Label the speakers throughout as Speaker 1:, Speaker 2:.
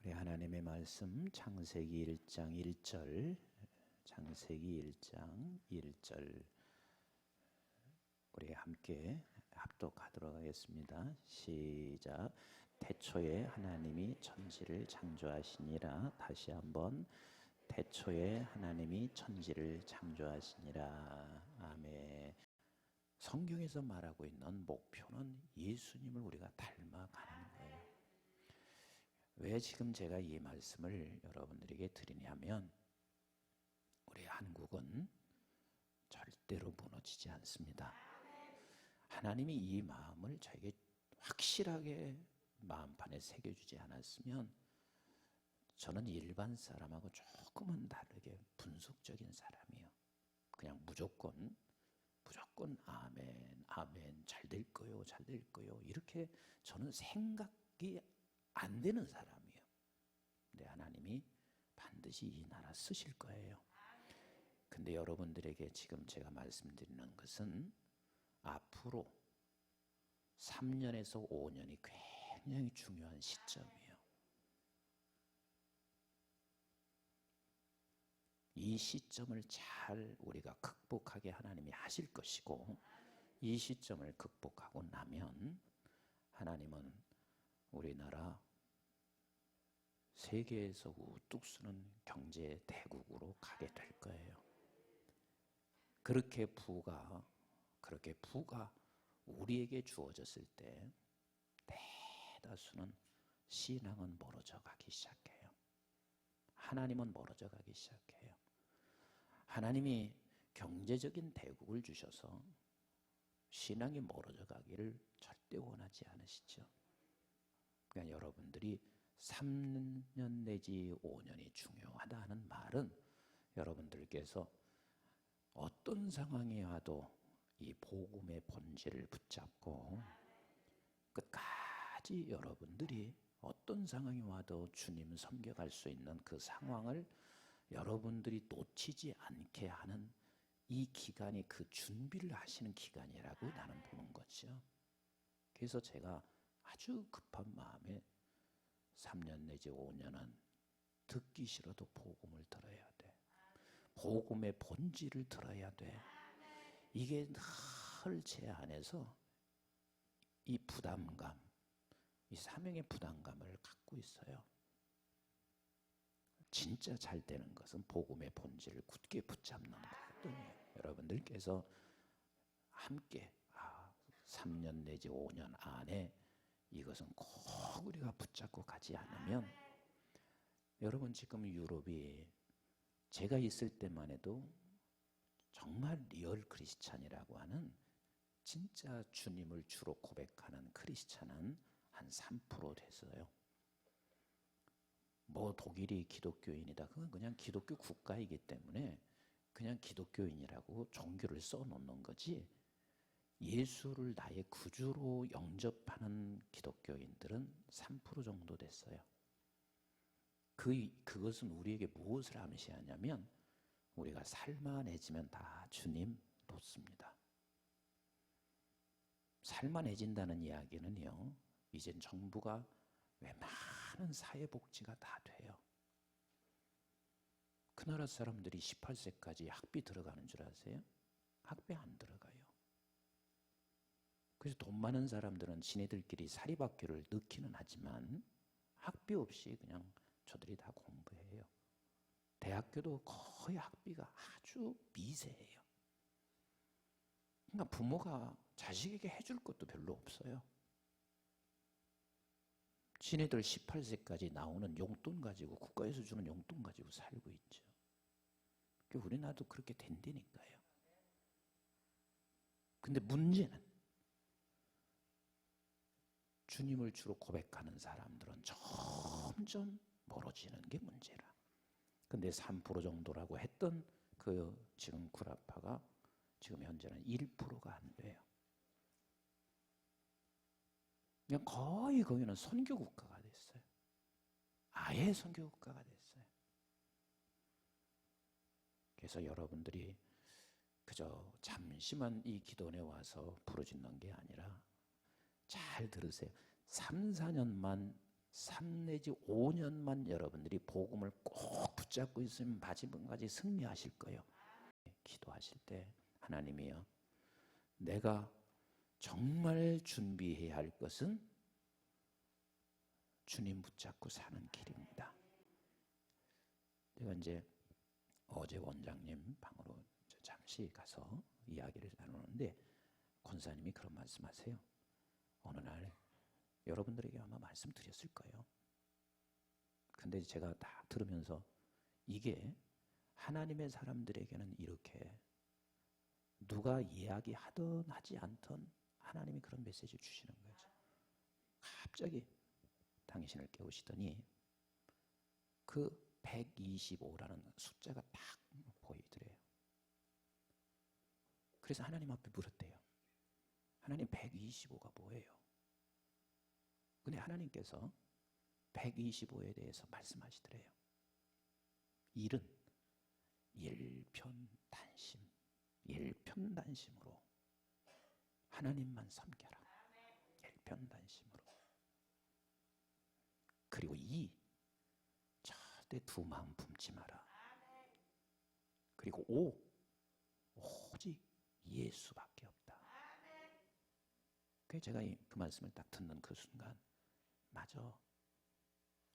Speaker 1: 우리 하나님의 말씀 창세기 1장 1절, 창세기 1장 1절 우리 함께 합독하도록 하겠습니다. 시작. 태초에 하나님이 천지를 창조하시니라. 다시 한번 태초에 하나님이 천지를 창조하시니라. 아멘. 성경에서 말하고 있는 목표는 예수님을 우리가 닮아가는 거예요. 왜 지금 제가 이 말씀을 여러분들에게 드리냐면 우리 한국은 절대로 무너지지 않습니다. 하나님이 이 마음을 저에게 확실하게 마음판에 새겨주지 않았으면 저는 일반 사람하고 조금은 다르게 분석적인 사람이에요. 그냥 무조건 아멘, 아멘, 잘 될 거요, 잘 될 거요 이렇게 저는 생각이 안 되는 사람이에요. 근데 하나님이 반드시 이 나라 쓰실 거예요. 근데 여러분들에게 지금 제가 말씀드리는 것은 앞으로 3년에서 5년이 굉장히 중요한 시점이에요. 이 시점을 잘 우리가 극복하게 하나님이 하실 것이고, 이 시점을 극복하고 나면 하나님은 우리나라 세계에서 우뚝 서는 경제 대국으로 가게 될 거예요. 그렇게 부가 우리에게 주어졌을 때 대다수는 신앙은 멀어져 가기 시작해요. 하나님은 멀어져 가기 시작해요. 하나님이 경제적인 대국을 주셔서 신앙이 멀어져 가기를 절대 원하지 않으시죠. 그러니까 여러분들이 3년 내지 5년이 중요하다는 말은 여러분들께서 어떤 상황이 와도 이 복음의 본질을 붙잡고 끝까지 여러분들이 어떤 상황이 와도 주님 섬겨갈 수 있는 그 상황을 여러분들이 놓치지 않게 하는 이 기간이 그 준비를 하시는 기간이라고 나는 보는 거죠. 그래서 제가 아주 급한 마음에 3년 내지 5년은 듣기 싫어도 복음을 들어야 돼. 복음의 본질을 들어야 돼. 이게 늘 제 안에서 이 부담감, 이 사명의 부담감을 갖고 있어요. 진짜 잘 되는 것은 복음의 본질을 굳게 붙잡는 거거든요. 여러분들께서 함께 3년 내지 5년 안에 이것은 꼭 우리가 붙잡고 가지 않으면, 여러분 지금 유럽이 제가 있을 때만 해도 정말 리얼 크리스찬이라고 하는 진짜 주님을 주로 고백하는 크리스찬은 한 3% 됐어요. 뭐 독일이 기독교인이다, 그건 그냥 기독교 국가이기 때문에 그냥 기독교인이라고 종교를 써놓는 거지, 예수를 나의 구주로 영접하는 기독교인들은 3% 정도 됐어요. 그것은 우리에게 무엇을 암시하냐면 우리가 살만해지면 다 주님 놓습니다. 살만해진다는 이야기는요, 이젠 정부가 웬만한 사회복지가 다 돼요. 그 나라 사람들이 18세까지 학비 들어가는 줄 아세요? 학비 안 들어가요. 그래서 돈 많은 사람들은 지네들끼리 사립학교를 넣기는 하지만 학비 없이 그냥 저들이 다 공부해요. 대학교도 거의 학비가 아주 미세해요. 그러니까 부모가 자식에게 해줄 것도 별로 없어요. 지네들 18세까지 나오는 용돈 가지고, 국가에서 주는 용돈 가지고 살고 있죠. 우리나라도 그렇게 된다니까요. 근데 문제는 주님을 주로 고백하는 사람들은 점점 멀어지는 게 문제라. 근데 3% 정도라고 했던 그 지금 구라파가 지금 현재는 1%가 안 돼요. 그냥 거의 거기는 선교 국가가 됐어요. 아예 선교 국가가 됐어요. 그래서 여러분들이 그저 잠시만 이 기도원에 와서 부르짖는 게 아니라 잘 들으세요. 3, 4년만 3 내지 5년만 여러분들이 복음을 꼭 붙잡고 있으면 마지막까지 승리하실 거예요. 기도하실 때 하나님이여, 내가 정말 준비해야 할 것은 주님 붙잡고 사는 길입니다. 제가 이제 어제 원장님 방으로 잠시 가서 이야기를 나누는데 권사님이 그런 말씀하세요. 어느 날 여러분들에게 아마 말씀드렸을 거예요. 근데 제가 다 들으면서 이게 하나님의 사람들에게는 이렇게 누가 이야기하든 하지 않든 하나님이 그런 메시지를 주시는 거죠. 갑자기 당신을 깨우시더니 그 125라는 숫자가 딱 보이더래요. 그래서 하나님 앞에 물었대요. 하나님, 125가 뭐예요? 근데 하나님께서 125에 대해서 말씀하시더래요. 일은 일편단심, 일편단심으로 하나님만 섬겨라. 일편단심으로. 그리고 이, 절대 두 마음 품지 마라. 그리고 오, 오직 예수밖에 없다. 그래서 제가 그 말씀을 딱 듣는 그 순간, 맞아,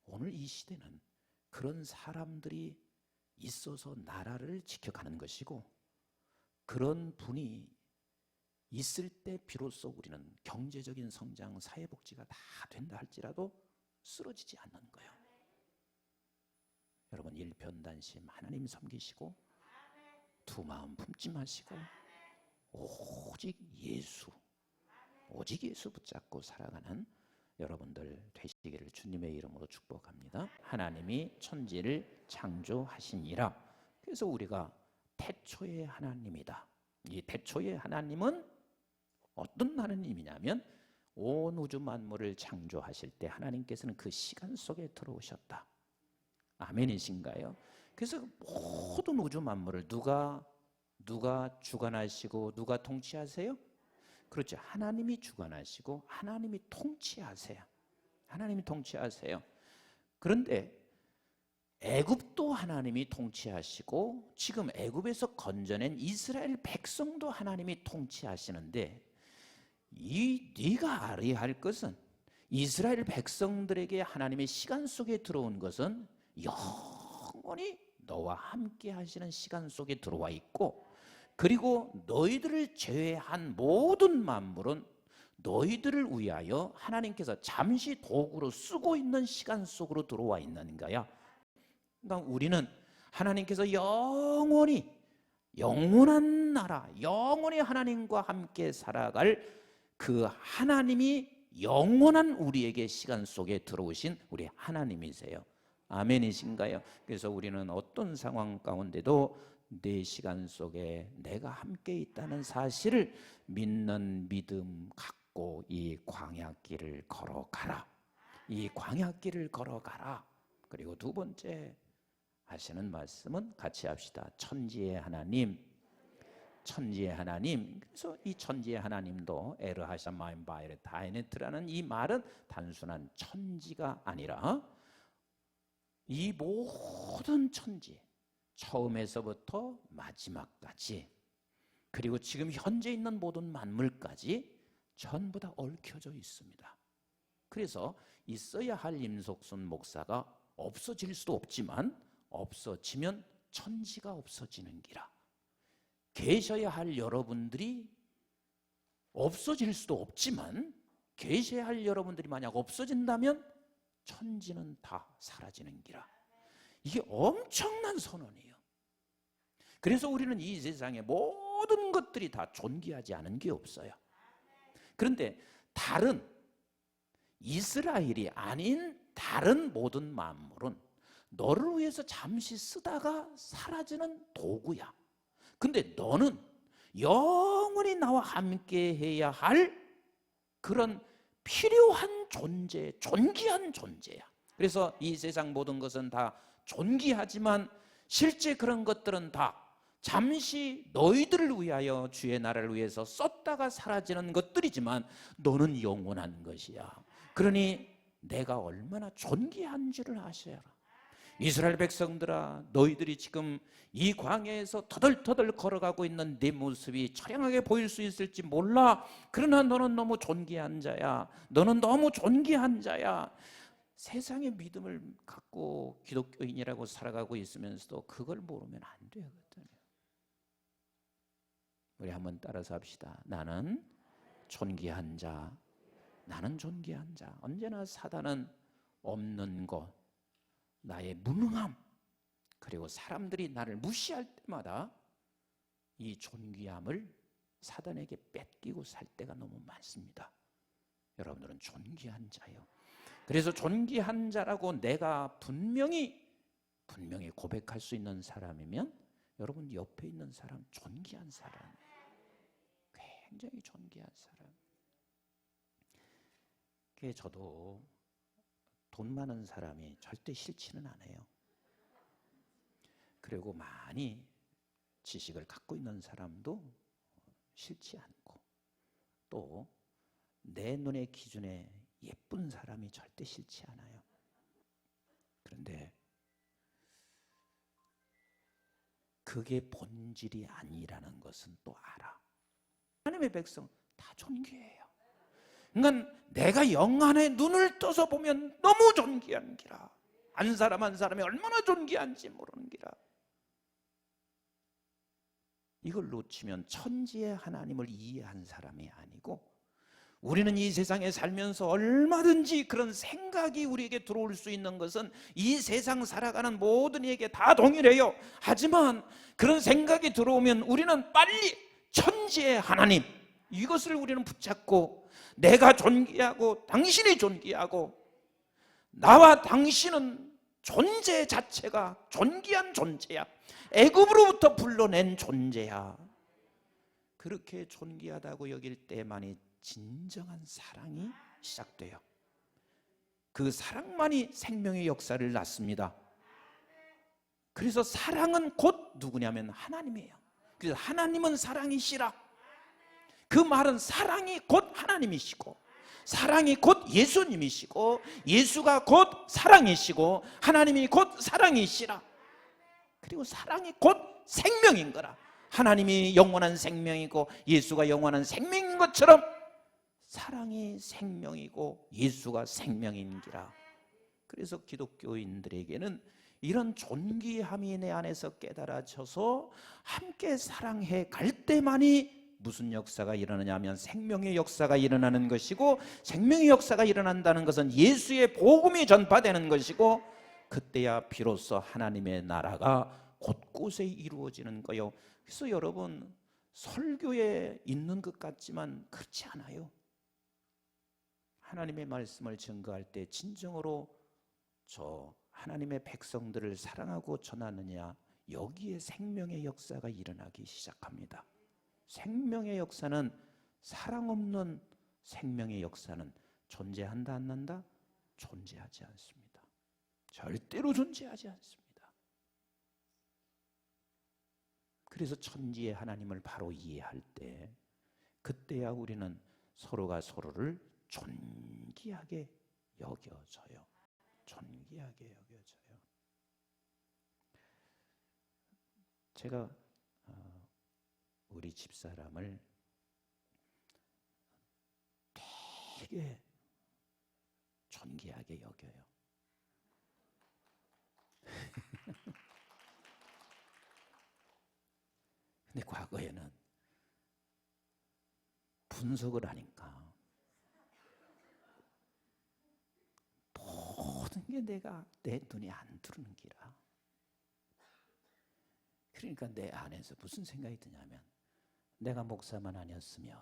Speaker 1: 오늘 이 시대는 그런 사람들이 있어서 나라를 지켜가는 것이고, 그런 분이 있을 때 비로소 우리는 경제적인 성장, 사회복지가 다 된다 할지라도 쓰러지지 않는 거예요. 여러분, 일편단심 하나님 섬기시고 두 마음 품지 마시고 오직 예수, 오직 예수 붙잡고 살아가는 여러분들 되시기를 주님의 이름으로 축복합니다. 하나님이 천지를 창조하시니라. 그래서 우리가 태초의 하나님이다. 이 태초의 하나님은 어떤 하나님이냐면 온 우주 만물을 창조하실 때 하나님께서는 그 시간 속에 들어오셨다. 아멘이신가요? 그래서 모든 우주 만물을 누가 주관하시고 누가 통치하세요? 그렇죠. 하나님이 주관하시고 하나님이 통치하세요. 하나님이 통치하세요. 그런데 애굽도 하나님이 통치하시고 지금 애굽에서 건져낸 이스라엘 백성도 하나님이 통치하시는데, 네가 알아야 할 것은 이스라엘 백성들에게 하나님의 시간 속에 들어온 것은 영원히 너와 함께 하시는 시간 속에 들어와 있고, 그리고 너희들을 제외한 모든 만물은 너희들을 위하여 하나님께서 잠시 도구로 쓰고 있는 시간 속으로 들어와 있는 거야. 그러니까 우리는 하나님께서 영원한 나라, 영원히 하나님과 함께 살아갈 그 하나님이 영원한 우리에게 시간 속에 들어오신 우리 하나님이세요. 아멘이신가요? 그래서 우리는 어떤 상황 가운데도 내 시간 속에 내가 함께 있다는 사실을 믿는 믿음 갖고 이 광야길을 걸어가라. 이 광야길을 걸어가라. 그리고 두 번째 하시는 말씀은 같이 합시다. 천지의 하나님, 천지의 하나님. 그래서 이 천지의 하나님도 에르하샤마임 바이레 다이네트라는 이 말은 단순한 천지가 아니라 이 모든 천지, 처음에서부터 마지막까지, 그리고 지금 현재 있는 모든 만물까지 전부 다 얽혀져 있습니다. 그래서 있어야 할 임석순 목사가 없어질 수도 없지만 없어지면 천지가 없어지는 기라. 계셔야 할 여러분들이 없어질 수도 없지만 계셔야 할 여러분들이 만약 없어진다면 천지는 다 사라지는 기라. 이게 엄청난 선언이에요. 그래서 우리는 이 세상의 모든 것들이 다 존귀하지 않은 게 없어요. 그런데 다른 이스라엘이 아닌 다른 모든 만물은 너를 위해서 잠시 쓰다가 사라지는 도구야. 근데 너는 영원히 나와 함께 해야 할 그런 필요한 존재, 존귀한 존재야. 그래서 이 세상 모든 것은 다 존귀하지만 실제 그런 것들은 다 잠시 너희들을 위하여 주의 나라를 위해서 썼다가 사라지는 것들이지만 너는 영원한 것이야. 그러니 내가 얼마나 존귀한지를 아셔라. 이스라엘 백성들아, 너희들이 지금 이 광야에서 터덜터덜 걸어가고 있는 네 모습이 처량하게 보일 수 있을지 몰라. 그러나 너는 너무 존귀한 자야. 너는 너무 존귀한 자야. 세상의 믿음을 갖고 기독교인이라고 살아가고 있으면서도 그걸 모르면 안 되거든요. 우리 한번 따라서 합시다. 나는 존귀한 자. 나는 존귀한 자. 언제나 사단은 없는 것, 나의 무능함, 그리고 사람들이 나를 무시할 때마다 이 존귀함을 사단에게 뺏기고 살 때가 너무 많습니다. 여러분들은 존귀한 자요. 그래서 존귀한 자라고 내가 분명히 고백할 수 있는 사람이면 여러분 옆에 있는 사람 존귀한 사람, 굉장히 존귀한 사람. 그게 저도 돈 많은 사람이 절대 싫지는 않아요. 그리고 많이 지식을 갖고 있는 사람도 싫지 않고, 또 내 눈의 기준에 예쁜 사람이 절대 싫지 않아요. 그런데 그게 본질이 아니라는 것은 또 알아. 하나님의 백성 다 존귀해요. 그러니까 내가 영안에 눈을 떠서 보면 너무 존귀한 기라. 한 사람 한 사람이 얼마나 존귀한지 모르는 기라. 이걸 놓치면 천지의 하나님을 이해한 사람이 아니고, 우리는 이 세상에 살면서 얼마든지 그런 생각이 우리에게 들어올 수 있는 것은 이 세상 살아가는 모든 이에게 다 동일해요. 하지만 그런 생각이 들어오면 우리는 빨리 천지의 하나님, 이것을 우리는 붙잡고, 내가 존귀하고 당신이 존귀하고 나와 당신은 존재 자체가 존귀한 존재야. 애굽으로부터 불러낸 존재야. 그렇게 존귀하다고 여길 때만이 진정한 사랑이 시작돼요. 그 사랑만이 생명의 역사를 낳습니다. 그래서 사랑은 곧 누구냐면 하나님이에요. 그래서 하나님은 사랑이시라. 그 말은 사랑이 곧 하나님이시고, 사랑이 곧 예수님이시고, 예수가 곧 사랑이시고, 하나님이 곧 사랑이시라. 그리고 사랑이 곧 생명인 거라. 하나님이 영원한 생명이고 예수가 영원한 생명인 것처럼 사랑이 생명이고 예수가 생명인기라. 그래서 기독교인들에게는 이런 존귀함이 내 안에서 깨달아져서 함께 사랑해 갈 때만이 무슨 역사가 일어나냐면 생명의 역사가 일어나는 것이고, 생명의 역사가 일어난다는 것은 예수의 복음이 전파되는 것이고, 그때야 비로소 하나님의 나라가 곳곳에 이루어지는 거예요. 그래서 여러분, 설교에 있는 것 같지만 그렇지 않아요. 하나님의 말씀을 증거할 때 진정으로 저 하나님의 백성들을 사랑하고 전하느냐, 여기에 생명의 역사가 일어나기 시작합니다. 생명의 역사는, 사랑 없는 생명의 역사는 존재한다 안 난다? 존재하지 않습니다. 절대로 존재하지 않습니다. 그래서 천지의 하나님을 바로 이해할 때, 그때야 우리는 서로가 서로를 존귀하게 여겨져요. 존귀하게 여겨져요. 제가 우리 집사람을 되게 존귀하게 여겨요. 근데 과거에는 분석을 하니까 모든 게 내 눈에 안 들어오는 기라. 그러니까 내 안에서 무슨 생각이 드냐면, 내가 목사만 아니었으면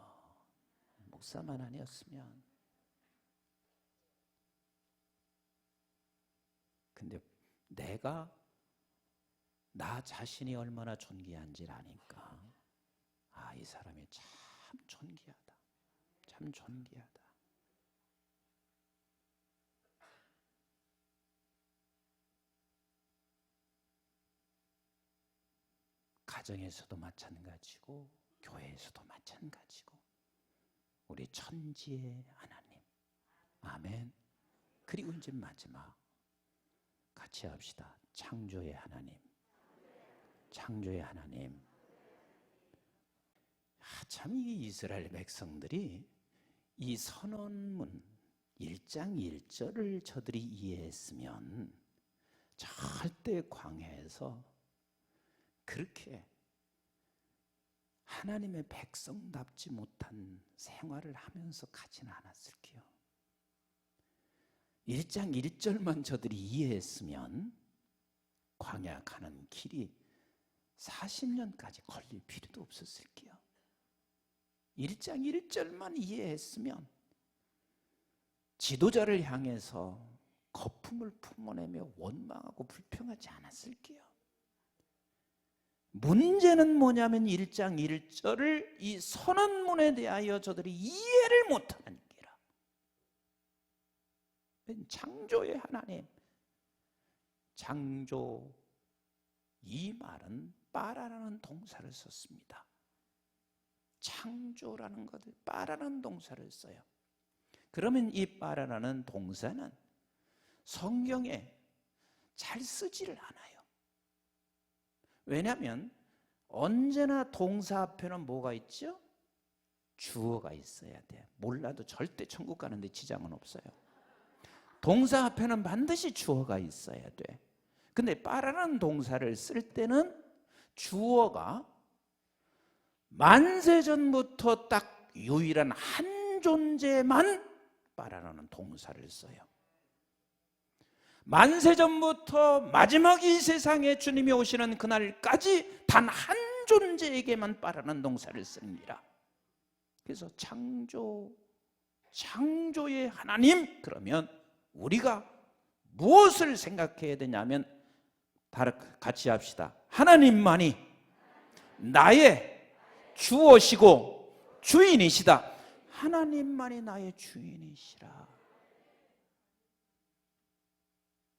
Speaker 1: 근데 내가 나 자신이 얼마나 존귀한지를 아니까, 아, 이 사람이 참 존귀하다. 참 존귀하다. 가정에서도 마찬가지고 교회에서도 마찬가지고 우리 천지의 하나님, 아멘. 그리고 이제 마지막 같이 합시다. 창조의 하나님. 창조의 하나님. 참 이 이스라엘 백성들이 이 선언문 1장 1절을 저들이 이해했으면 절대 광야에서 그렇게 하나님의 백성답지 못한 생활을 하면서 가지는 않았을게요. 1장 1절만 저들이 이해했으면 광야 가는 길이 40년까지 걸릴 필요도 없었을게요. 1장 1절만 이해했으면 지도자를 향해서 거품을 품어내며 원망하고 불평하지 않았을게요. 문제는 뭐냐면 1장 1절을 이 선언문에 대하여 저들이 이해를 못하는 게라. 창조의 하나님, 창조, 이 말은 빠라라는 동사를 썼습니다. 창조라는 것을 빠라라는 동사를 써요. 그러면 이 빠라라는 동사는 성경에 잘 쓰지를 않아요. 왜냐하면 언제나 동사 앞에는 뭐가 있죠? 주어가 있어야 돼. 몰라도 절대 천국 가는데 지장은 없어요. 동사 앞에는 반드시 주어가 있어야 돼. 근데 빠라라는 동사를 쓸 때는 주어가 만세전부터 딱 유일한 한 존재만 빠라라는 동사를 써요. 만세전부터 마지막 이 세상에 주님이 오시는 그날까지 단 한 존재에게만 빠라는 동사를 씁니다. 그래서 창조의 하나님, 그러면 우리가 무엇을 생각해야 되냐면 같이 합시다. 하나님만이 나의 주어시고 주인이시다. 하나님만이 나의 주인이시라.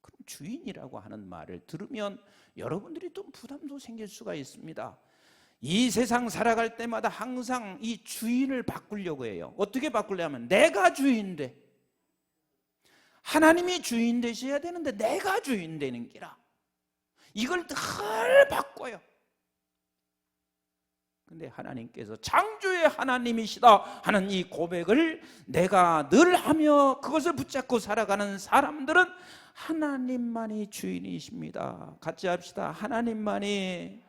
Speaker 1: 그럼 주인이라고 하는 말을 들으면 여러분들이 좀 부담도 생길 수가 있습니다. 이 세상 살아갈 때마다 항상 이 주인을 바꾸려고 해요. 어떻게 바꾸려면 내가 주인 돼. 하나님이 주인 되셔야 되는데 내가 주인 되는 기라. 이걸 늘 바꿔요. 근데 하나님께서 창조의 하나님이시다 하는 이 고백을 내가 늘 하며 그것을 붙잡고 살아가는 사람들은 하나님만이 주인이십니다. 같이 합시다. 하나님만이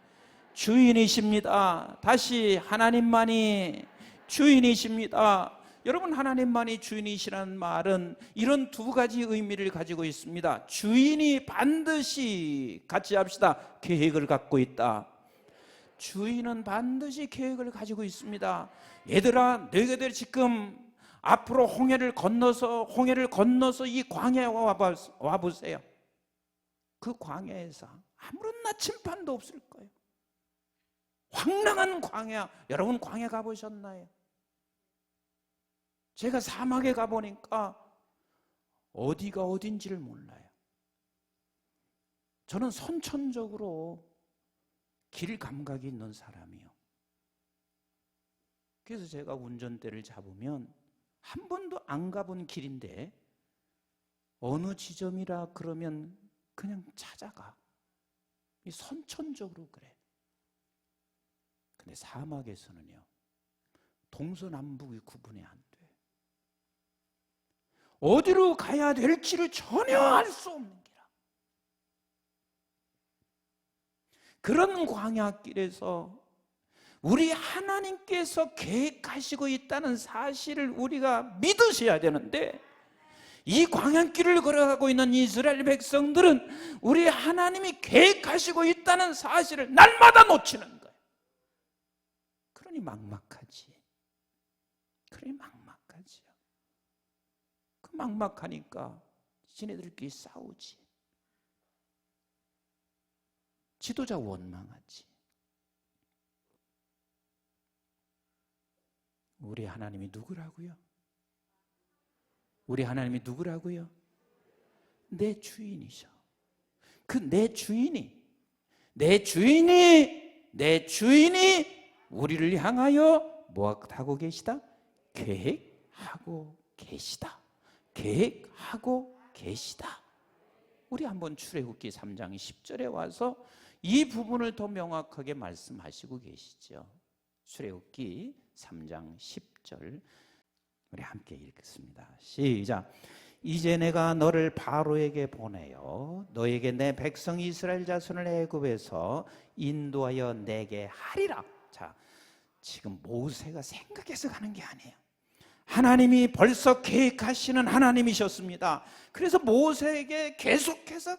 Speaker 1: 주인이십니다. 다시 하나님만이 주인이십니다. 여러분, 하나님만이 주인이시라는 말은 이런 두 가지 의미를 가지고 있습니다. 주인이 반드시, 같이 합시다, 계획을 갖고 있다. 주인은 반드시 계획을 가지고 있습니다. 얘들아, 너희들 지금 앞으로 홍해를 건너서 이 광야에 와보세요. 그 광야에서 아무런 나침반도 없을 거예요. 황량한 광야. 여러분 광야 가보셨나요? 제가 사막에 가보니까 어디가 어딘지를 몰라요. 저는 선천적으로 길 감각이 있는 사람이요. 그래서 제가 운전대를 잡으면 한 번도 안 가본 길인데 어느 지점이라 그러면 그냥 찾아가. 선천적으로 그래. 근데 사막에서는요, 동서남북이 구분이 안 돼. 어디로 가야 될지를 전혀 알 수 없는 기라. 그런 광야길에서 우리 하나님께서 계획하시고 있다는 사실을 우리가 믿으셔야 되는데, 이 광야길을 걸어가고 있는 이스라엘 백성들은 우리 하나님이 계획하시고 있다는 사실을 날마다 놓치는 거예요. 그러니 막막하지. 그러니 막막하지요. 그 막막하니까 지네들끼리 싸우지. 지도자 원망하지. 우리 하나님이 누구라고요? 우리 하나님이 누구라고요? 내 주인이셔. 그 내 주인이 우리를 향하여 뭐하고 계시다? 계획하고 계시다. 계획하고 계시다. 우리 한번 출애굽기 3장 10절에 와서 이 부분을 더 명확하게 말씀하시고 계시죠. 출애굽기 3장 10절 우리 함께 읽겠습니다. 시작. 이제 내가 너를 바로에게 보내어 너에게 내 백성 이스라엘 자손을 애굽에서 인도하여 내게 하리라. 자, 지금 모세가 생각해서 가는 게 아니에요. 하나님이 벌써 계획하시는 하나님이셨습니다. 그래서 모세에게 계속해서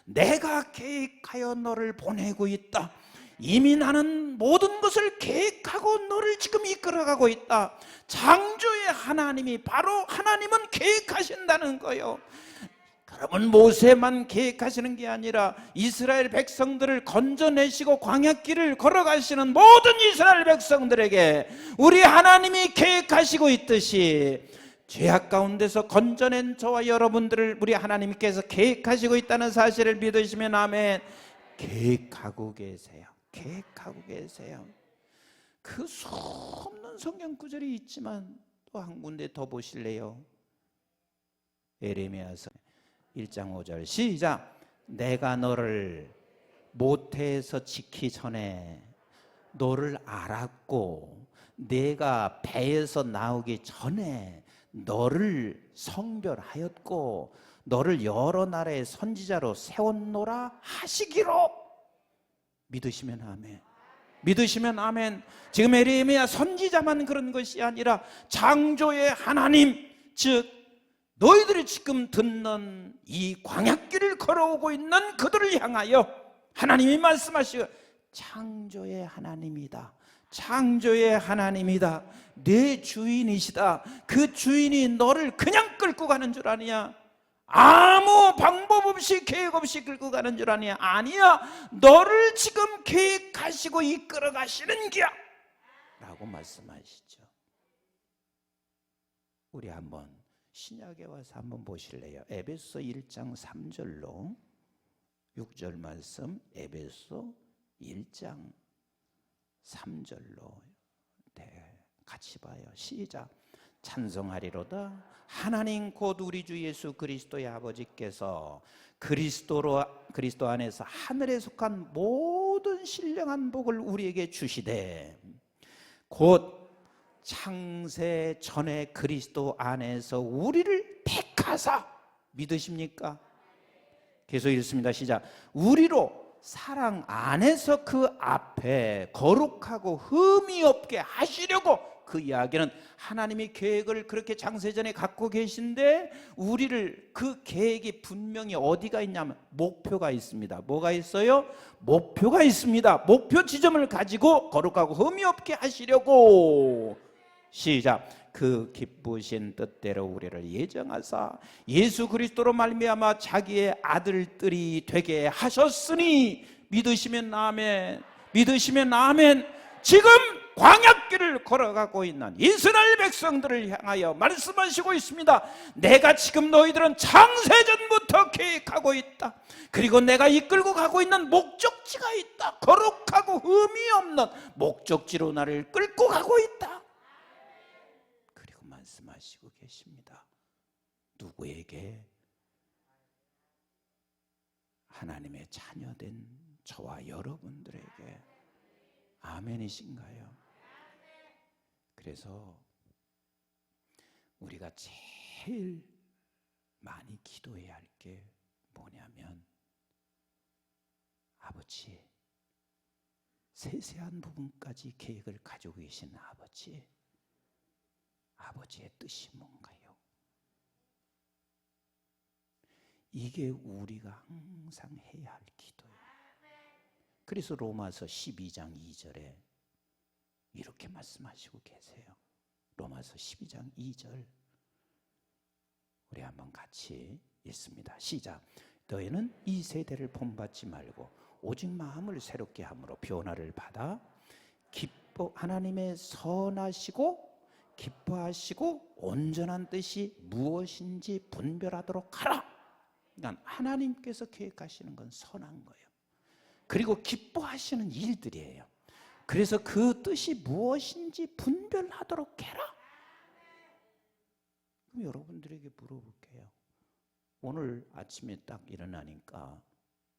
Speaker 1: 내가 계획하여 너를 보내고 있다. 이미 나는 모든 것을 계획하고 너를 지금 이끌어가고 있다. 창조의 하나님이 바로 하나님은 계획하신다는 거예요. 그러면 모세만 계획하시는 게 아니라 이스라엘 백성들을 건져내시고 광야길을 걸어가시는 모든 이스라엘 백성들에게 우리 하나님이 계획하시고 있듯이 죄악 가운데서 건져낸 저와 여러분들을 우리 하나님께서 계획하시고 있다는 사실을 믿으시면 아멘. 계획하고 계세요. 계획하고 계세요. 그 수없는 성경 구절이 있지만 또 한 군데 더 보실래요? 예레미야서 1장 5절 시작. 내가 너를 모태에서 지기 전에 너를 알았고 내가 배에서 나오기 전에 너를 성별하였고 너를 여러 나라의 선지자로 세웠노라 하시기로. 믿으시면 아멘. 믿으시면 아멘. 지금 예레미야 선지자만 그런 것이 아니라 창조의 하나님, 즉 너희들이 지금 듣는 이 광야길을 걸어오고 있는 그들을 향하여 하나님이 말씀하시고 창조의 하나님이다. 창조의 하나님이다. 내 주인이시다. 그 주인이 너를 그냥 끌고 가는 줄 아니야? 아무 방법 없이 계획 없이 끌고 가는 줄 아니야? 아니야. 너를 지금 계획하시고 이끌어 가시는 기야 라고 말씀하시죠. 우리 한번 신약에 와서 한번 보실래요? 에베소 1장 3절로 6절 말씀, 에베소 1장 3절로 같이 봐요. 시작. 찬송하리로다. 하나님 곧 우리 주 예수 그리스도의 아버지께서 그리스도 안에서 하늘에 속한 모든 신령한 복을 우리에게 주시되 곧 창세 전에 그리스도 안에서 우리를 택하사. 믿으십니까? 계속 읽습니다. 시작. 우리로 사랑 안에서 그 앞에 거룩하고 흠이 없게 하시려고. 그 이야기는 하나님이 계획을 그렇게 창세전에 갖고 계신데 우리를 그 계획이 분명히 어디가 있냐면 목표가 있습니다. 뭐가 있어요? 목표가 있습니다. 목표 지점을 가지고 거룩하고 흠이 없게 하시려고. 시작. 그 기쁘신 뜻대로 우리를 예정하사 예수 그리스도로 말미암아 자기의 아들들이 되게 하셨으니. 믿으시면 아멘. 믿으시면 아멘. 지금 광야길을 걸어가고 있는 이스라엘 백성들을 향하여 말씀하시고 있습니다. 내가 지금 너희들은 창세전부터 계획하고 있다. 그리고 내가 이끌고 가고 있는 목적지가 있다. 거룩하고 흠이 없는 목적지로 나를 끌고 가고 있다. 그리고 말씀하시고 계십니다. 누구에게? 하나님의 자녀된 저와 여러분들에게. 아멘이신가요? 그래서 우리가 제일 많이 기도해야 할 게 뭐냐면 아버지, 세세한 부분까지 계획을 가지고 계신 아버지, 아버지의 뜻이 뭔가요? 이게 우리가 항상 해야 할 기도예요. 그래서 로마서 12장 2절에 이렇게 말씀하시고 계세요. 로마서 12장 2절 우리 한번 같이 읽습니다. 시작. 너희는 이 세대를 본받지 말고 오직 마음을 새롭게 함으로 변화를 받아 하나님의 선하시고 기뻐하시고 온전한 뜻이 무엇인지 분별하도록 하라. 그러니까 하나님께서 계획하시는 건 선한 거예요. 그리고 기뻐하시는 일들이에요. 그래서 그 뜻이 무엇인지 분별하도록 해라. 그럼 여러분들에게 물어볼게요. 오늘 아침에 딱 일어나니까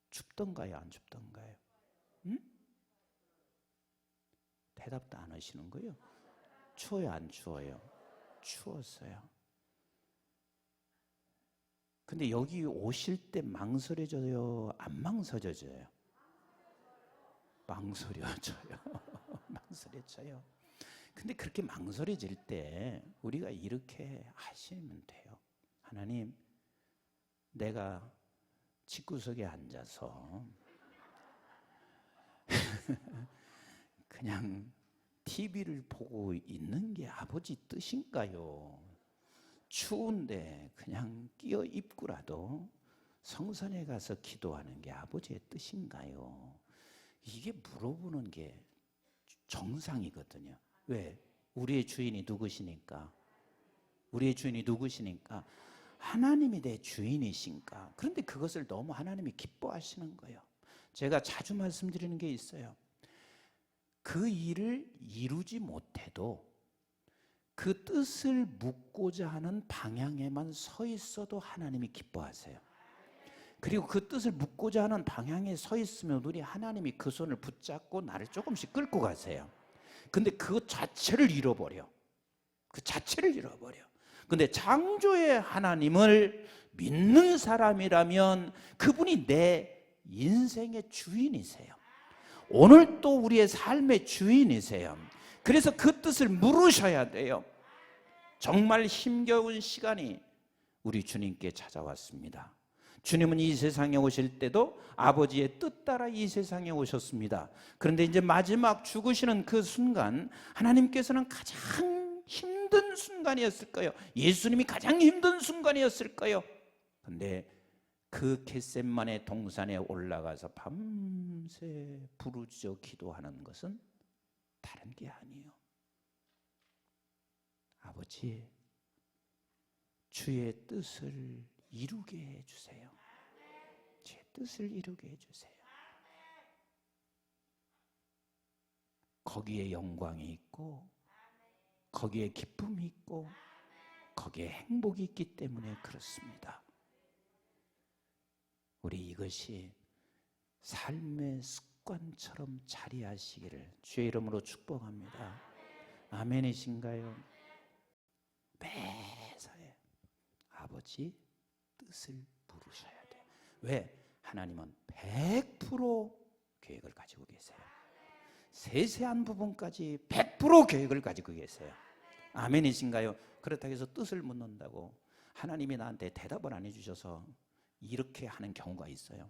Speaker 1: 춥던가요, 안 춥던가요? 응? 대답도 안 하시는 거예요? 추워요, 안 추워요? 추웠어요. 근데 여기 오실 때 망설여져요, 안 망설여져요? 망설여져요. 망설여져요. 근데 그렇게 망설여질 때 우리가 이렇게 하시면 돼요. 하나님, 내가 집구석에 앉아서 그냥 TV를 보고 있는 게 아버지 뜻인가요? 추운데 그냥 끼어 입고라도 성전에 가서 기도하는 게 아버지의 뜻인가요? 이게 물어보는 게 정상이거든요. 왜? 우리의 주인이 누구시니까? 우리의 주인이 누구시니까? 하나님이 내 주인이신가? 그런데 그것을 너무 하나님이 기뻐하시는 거예요. 제가 자주 말씀드리는 게 있어요. 그 일을 이루지 못해도 그 뜻을 묻고자 하는 방향에만 서 있어도 하나님이 기뻐하세요. 그리고 그 뜻을 묻고자 하는 방향에 서 있으면 우리 하나님이 그 손을 붙잡고 나를 조금씩 끌고 가세요. 근데 그 자체를 잃어버려. 그 자체를 잃어버려. 근데 창조의 하나님을 믿는 사람이라면 그분이 내 인생의 주인이세요. 오늘 또 우리의 삶의 주인이세요. 그래서 그 뜻을 물으셔야 돼요. 정말 힘겨운 시간이 우리 주님께 찾아왔습니다. 주님은 이 세상에 오실 때도 아버지의 뜻 따라 이 세상에 오셨습니다. 그런데 이제 마지막 죽으시는 그 순간 하나님께서는 가장 힘든 순간이었을 거예요. 예수님이 가장 힘든 순간이었을 거예요. 그런데 그 겟세마네 동산에 올라가서 밤새 부르짖어 기도하는 것은 다른 게 아니에요. 아버지, 주의 뜻을 이루게 해주세요. 주의 뜻을 이루게 해주세요. 거기에 영광이 있고 거기에 기쁨이 있고 거기에 행복이 있기 때문에 그렇습니다. 우리 이것이 삶의 습관처럼 자리하시기를 주의 이름으로 축복합니다. 아멘이신가요? 매사에 아버지 뜻을 물으셔야 돼요. 왜? 하나님은 100% 계획을 가지고 계세요. 세세한 부분까지 100% 계획을 가지고 계세요. 아멘이신가요? 그렇다고 해서 뜻을 묻는다고 하나님이 나한테 대답을 안 해주셔서 이렇게 하는 경우가 있어요.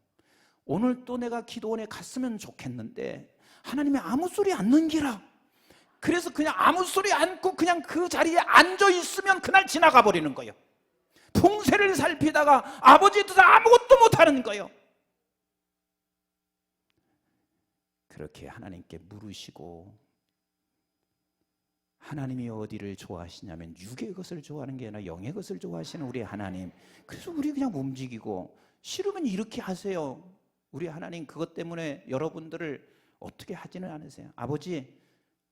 Speaker 1: 오늘 또 내가 기도원에 갔으면 좋겠는데 하나님이 아무 소리 안 넘기라. 그래서 그냥 아무 소리 않고 그냥 그 자리에 앉아 있으면 그날 지나가 버리는 거예요. 풍세를 살피다가 아버지의 뜻을 아무것도 못하는 거예요. 그렇게 하나님께 물으시고, 하나님이 어디를 좋아하시냐면 육의 것을 좋아하는 게 아니라 영의 것을 좋아하시는 우리 하나님. 그래서 우리 그냥 움직이고, 싫으면 이렇게 하세요. 우리 하나님 그것 때문에 여러분들을 어떻게 하지는 않으세요. 아버지,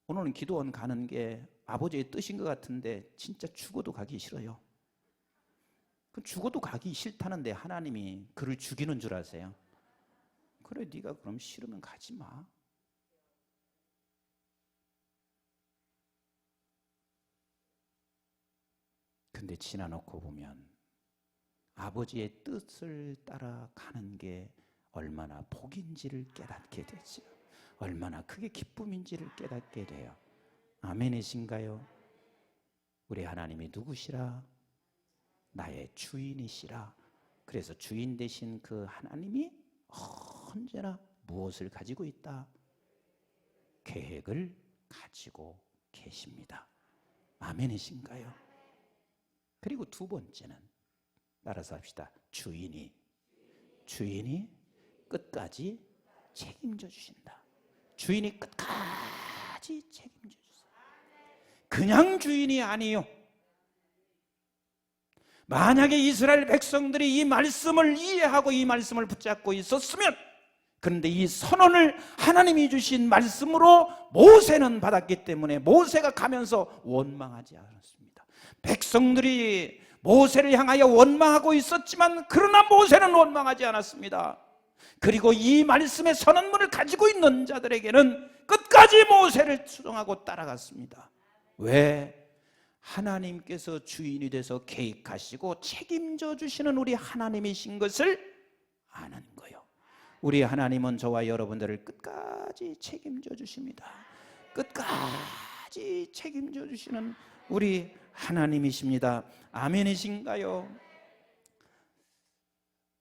Speaker 1: 오늘은 기도원 가는 게 아버지의 뜻인 것 같은데 진짜 죽어도 가기 싫어요. 죽어도 가기 싫다는데 하나님이 그를 죽이는 줄 아세요? 그래, 네가 그럼 싫으면 가지 마. 근데 지나놓고 보면 아버지의 뜻을 따라가는 게 얼마나 복인지를 깨닫게 되죠. 얼마나 크게 기쁨인지를 깨닫게 돼요. 아멘이신가요? 우리 하나님이 누구시라? 나의 주인이시라. 그래서 주인 되신 그 하나님이 언제나 무엇을 가지고 있다? 계획을 가지고 계십니다. 아멘이신가요? 그리고 두 번째는 따라서 합시다. 주인이 끝까지 책임져 주신다. 주인이 끝까지 책임져 주세요. 그냥 주인이 아니에요. 만약에 이스라엘 백성들이 이 말씀을 이해하고 이 말씀을 붙잡고 있었으면, 그런데 이 선언을 하나님이 주신 말씀으로 모세는 받았기 때문에 모세가 가면서 원망하지 않았습니다. 백성들이 모세를 향하여 원망하고 있었지만 그러나 모세는 원망하지 않았습니다. 그리고 이 말씀의 선언문을 가지고 있는 자들에게는 끝까지 모세를 수종하고 따라갔습니다. 왜? 하나님께서 주인이 돼서 계획하시고 책임져 주시는 우리 하나님이신 것을 아는 거예요. 우리 하나님은 저와 여러분들을 끝까지 책임져 주십니다. 끝까지 책임져 주시는 우리 하나님이십니다. 아멘이신가요?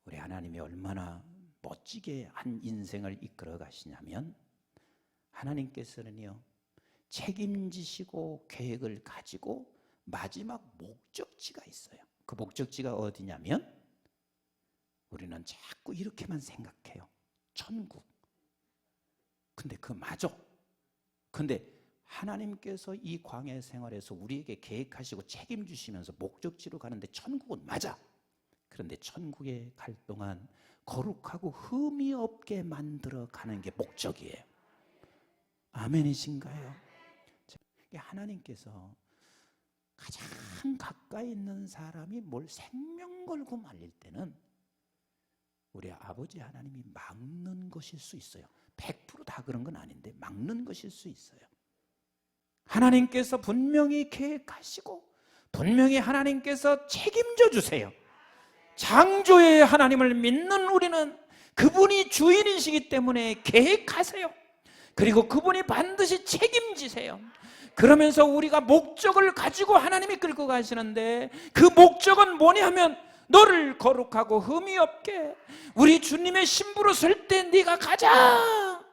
Speaker 1: 우리 하나님이 얼마나 멋지게 한 인생을 이끌어 가시냐면, 하나님께서는요, 책임지시고 계획을 가지고 마지막 목적지가 있어요. 그 목적지가 어디냐면, 우리는 자꾸 이렇게만 생각해요. 천국. 근데 그 맞아. 근데 하나님께서 이 광야 생활에서 우리에게 계획하시고 책임주시면서 목적지로 가는데 천국은 맞아. 그런데 천국에 갈 동안 거룩하고 흠이 없게 만들어 가는 게 목적이에요. 아멘이신가요? 하나님께서 가장 가까이 있는 사람이 뭘 생명 걸고 말릴 때는 우리 아버지 하나님이 막는 것일 수 있어요. 100% 그런 건 아닌데 막는 것일 수 있어요. 하나님께서 분명히 계획하시고 분명히 하나님께서 책임져 주세요. 창조의 하나님을 믿는 우리는 그분이 주인이시기 때문에 계획하세요. 그리고 그분이 반드시 책임지세요. 그러면서 우리가 목적을 가지고 하나님이 끌고 가시는데, 그 목적은 뭐냐면 너를 거룩하고 흠이 없게 우리 주님의 신부로 설 때 네가 가장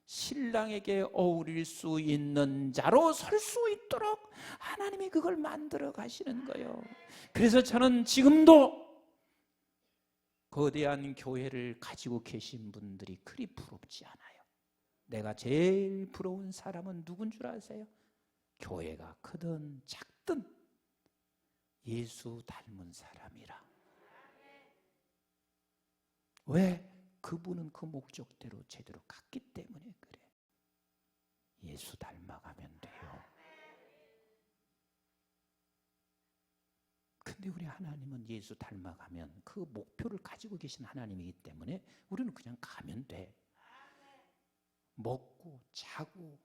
Speaker 1: 신랑에게 어울릴 수 있는 자로 설 수 있도록 하나님이 그걸 만들어 가시는 거예요. 그래서 저는 지금도 거대한 교회를 가지고 계신 분들이 그리 부럽지 않아요. 내가 제일 부러운 사람은 누군 줄 아세요? 교회가 크든 작든 예수 닮은 사람이라. 왜? 그분은 그 목적대로 제대로 갔기 때문에 그래. 예수 닮아가면 돼요. 근데 우리 하나님은 예수 닮아가면 그 목표를 가지고 계신 하나님이기 때문에 우리는 그냥 가면 돼. 먹고 자고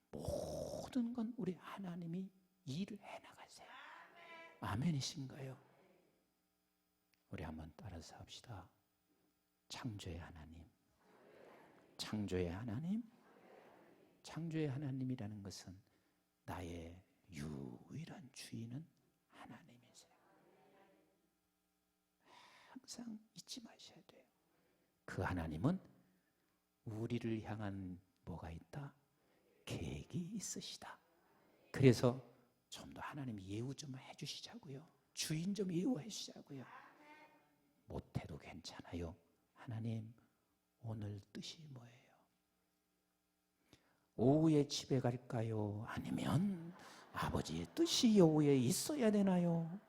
Speaker 1: 모든 건 우리 하나님이 일을 해나가세요. 아멘이신가요? 우리 한번 따라서 합시다. 창조의 하나님, 창조의 하나님, 창조의 하나님이라는 것은 나의 유일한 주인은 하나님이세요. 항상 잊지 마셔야 돼요. 그 하나님은 우리를 향한 뭐가 있다? 계획이 있으시다. 그래서 좀 더 하나님 예우 좀 해주시자고요. 주인 좀 예우해 주시자고요. 못해도 괜찮아요. 하나님, 오늘 뜻이 뭐예요? 오후에 집에 갈까요? 아니면 아버지의 뜻이 오후에 있어야 되나요?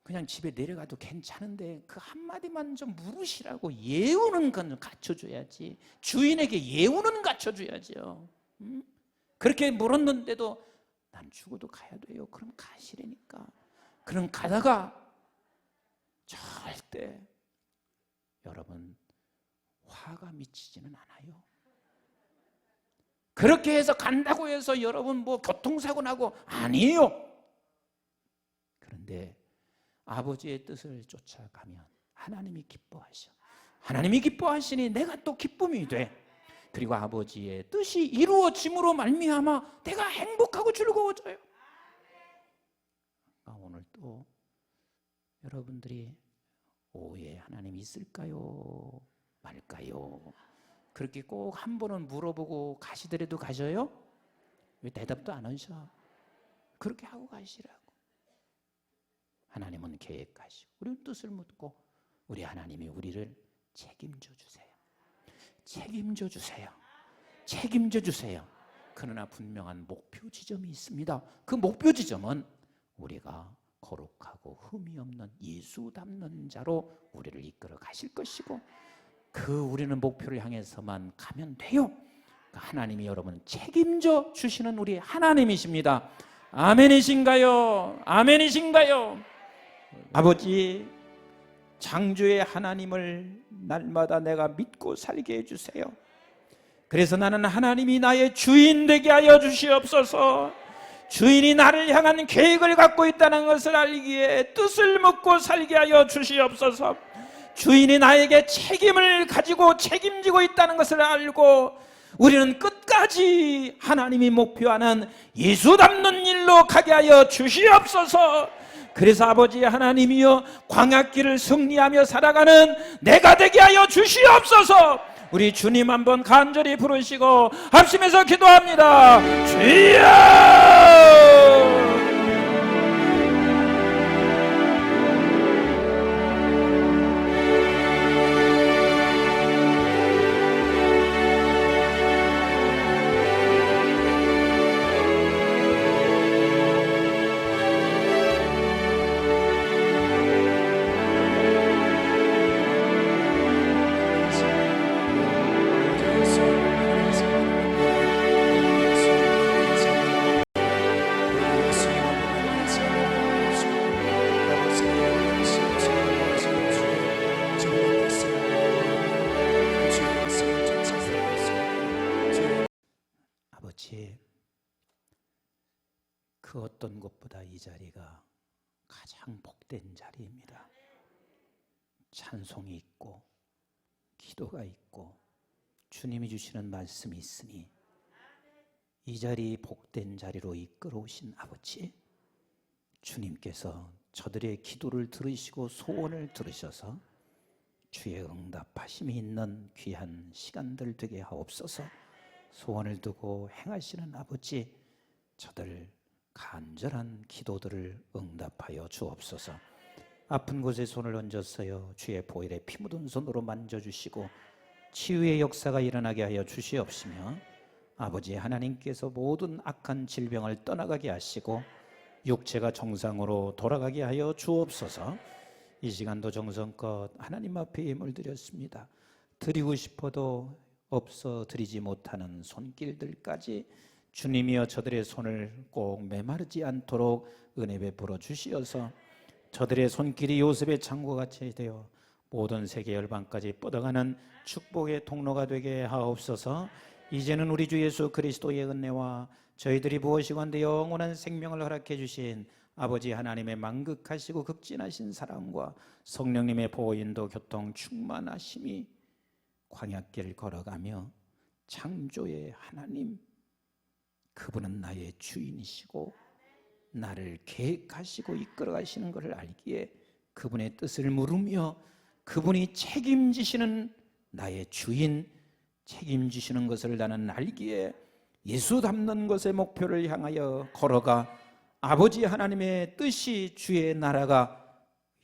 Speaker 1: 그냥 집에 내려가도 괜찮은데 그 한마디만 좀 물으시라고 예우는 건 갖춰줘야지. 주인에게 예우는 갖춰줘야죠. 그렇게 물었는데도 난 죽어도 가야 돼요. 그럼 가시라니까. 그럼 가다가 절대 여러분 화가 미치지는 않아요. 그렇게 해서 간다고 해서 여러분 뭐 교통사고 나고 아니에요. 그런데 아버지의 뜻을 쫓아가면 하나님이 기뻐하셔. 하나님이 기뻐하시니 내가 또 기쁨이 돼. 그리고 아버지의 뜻이 이루어짐으로 말미암아 내가 행복하고 즐거워져요. 오늘 또 여러분들이 오후에 하나님 있을까요? 말까요? 그렇게 꼭 한 번은 물어보고 가시더라도 가셔요? 왜 대답도 안 하셔? 그렇게 하고 가시라고. 하나님은 계획하시고 우리는 뜻을 묻고 우리 하나님이 우리를 책임져 주세요. 책임져 주세요. 책임져 주세요. 그러나 분명한 목표 지점이 있습니다. 그 목표 지점은 우리가 거룩하고 흠이 없는 예수 닮는 자로 우리를 이끌어 가실 것이고, 그 우리는 목표를 향해서만 가면 돼요. 하나님이 여러분 책임져 주시는 우리 하나님이십니다. 아멘이신가요? 아멘이신가요? 아버지, 창조의 하나님을 날마다 내가 믿고 살게 해주세요. 그래서 나는 하나님이 나의 주인 되게 하여 주시옵소서. 주인이 나를 향한 계획을 갖고 있다는 것을 알기에 뜻을 묻고 살게 하여 주시옵소서. 주인이 나에게 책임을 가지고 책임지고 있다는 것을 알고 우리는 끝까지 하나님이 목표하는 예수 닮는 일로 가게 하여 주시옵소서. 그래서 아버지 하나님이여, 광야길을 승리하며 살아가는 내가 되게 하여 주시옵소서. 우리 주님 한번 간절히 부르시고 합심해서 기도합니다. 주여! 아버지, 그 어떤 것보다 이 자리가 가장 복된 자리입니다. 찬송이 있고 기도가 있고 주님이 주시는 말씀이 있으니 이 자리 복된 자리로 이끌어 오신 아버지, 주님께서 저들의 기도를 들으시고 소원을 들으셔서 주의 응답하심이 있는 귀한 시간들 되게 하옵소서. 소원을 두고 행하시는 아버지, 저들 간절한 기도들을 응답하여 주옵소서. 아픈 곳에 손을 얹었어요. 주의 보혈에 피 묻은 손으로 만져주시고 치유의 역사가 일어나게 하여 주시옵시며, 아버지 하나님께서 모든 악한 질병을 떠나가게 하시고 육체가 정상으로 돌아가게 하여 주옵소서. 이 시간도 정성껏 하나님 앞에 예물 드렸습니다. 드리고 싶어도 없어 드리지 못하는 손길들까지 주님이여 저들의 손을 꼭 메마르지 않도록 은혜 베풀어 주시어서 저들의 손길이 요셉의 창고같이 되어 모든 세계 열방까지 뻗어가는 축복의 통로가 되게 하옵소서. 이제는 우리 주 예수 그리스도의 은혜와 저희들이 무엇이건대 영원한 생명을 허락해 주신 아버지 하나님의 만극하시고 극진하신 사랑과 성령님의 보호인도 교통 충만하심이 광야길 걸어가며 창조의 하나님, 그분은 나의 주인이시고 나를 계획하시고 이끌어 가시는 것을 알기에 그분의 뜻을 물으며 그분이 책임지시는 나의 주인, 책임지시는 것을 나는 알기에 예수 닮는 것의 목표를 향하여 걸어가 아버지 하나님의 뜻이, 주의 나라가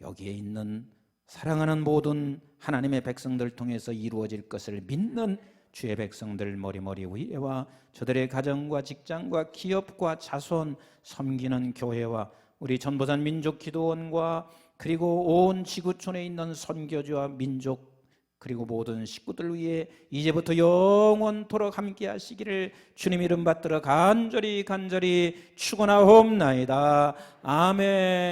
Speaker 1: 여기에 있는 사랑하는 모든 하나님의 백성들 통해서 이루어질 것을 믿는 주의 백성들 머리머리 위에와 저들의 가정과 직장과 기업과 자손, 섬기는 교회와 우리 전보산 민족기도원과 그리고 온 지구촌에 있는 선교주와 민족 그리고 모든 식구들 위해 이제부터 영원토록 함께 하시기를 주님 이름 받들어 간절히 축원하옵나이다. 아멘.